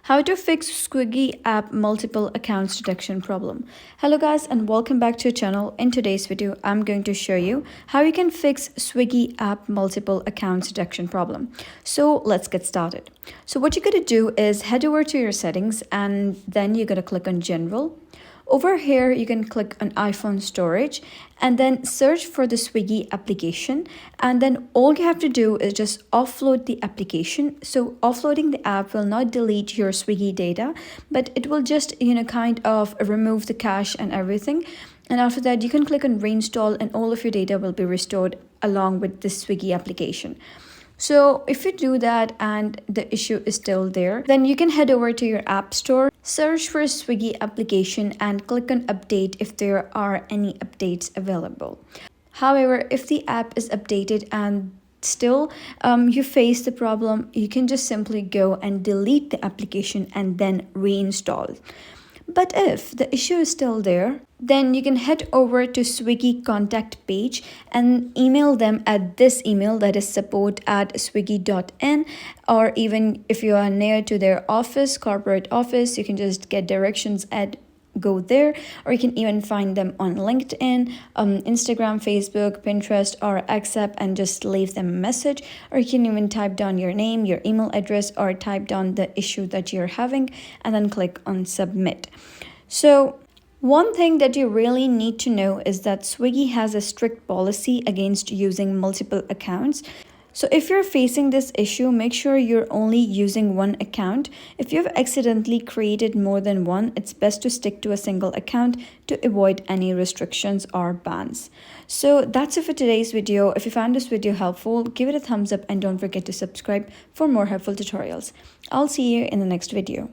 How to fix Swiggy app multiple accounts detection problem. Hello guys and welcome back to our channel. In today's video, I'm going to show you how you can fix Swiggy app multiple accounts detection problem. So let's get started. So what you're going to do is head over to your settings and then you're going to click on general. Over here, you can click on iPhone storage and then search for the Swiggy application. And then all you have to do is just offload the application. So offloading the app will not delete your Swiggy data, but it will just, kind of remove the cache and everything. And after that, you can click on reinstall and all of your data will be restored along with the Swiggy application. So if you do that and the issue is still there, then you can head over to your app store, search for Swiggy application and click on update if there are any updates available. However, if the app is updated and still you face the problem, you can just simply go and delete the application and then reinstall. But if the issue is still there, then you can head over to Swiggy contact page and email them at this email, that is support@swiggy.in, or even if you are near to their office, corporate office, you can just get directions at go there, or you can even find them on LinkedIn, Instagram, Facebook, Pinterest, or WhatsApp and just leave them a message, or you can even type down your name, your email address, or type down the issue that you're having and then click on submit. So one thing that you really need to know is that Swiggy has a strict policy against using multiple accounts. So if you're facing this issue, make sure you're only using one account. If you've accidentally created more than one, it's best to stick to a single account to avoid any restrictions or bans. So that's it for today's video. If you found this video helpful, give it a thumbs up and don't forget to subscribe for more helpful tutorials. I'll see you in the next video.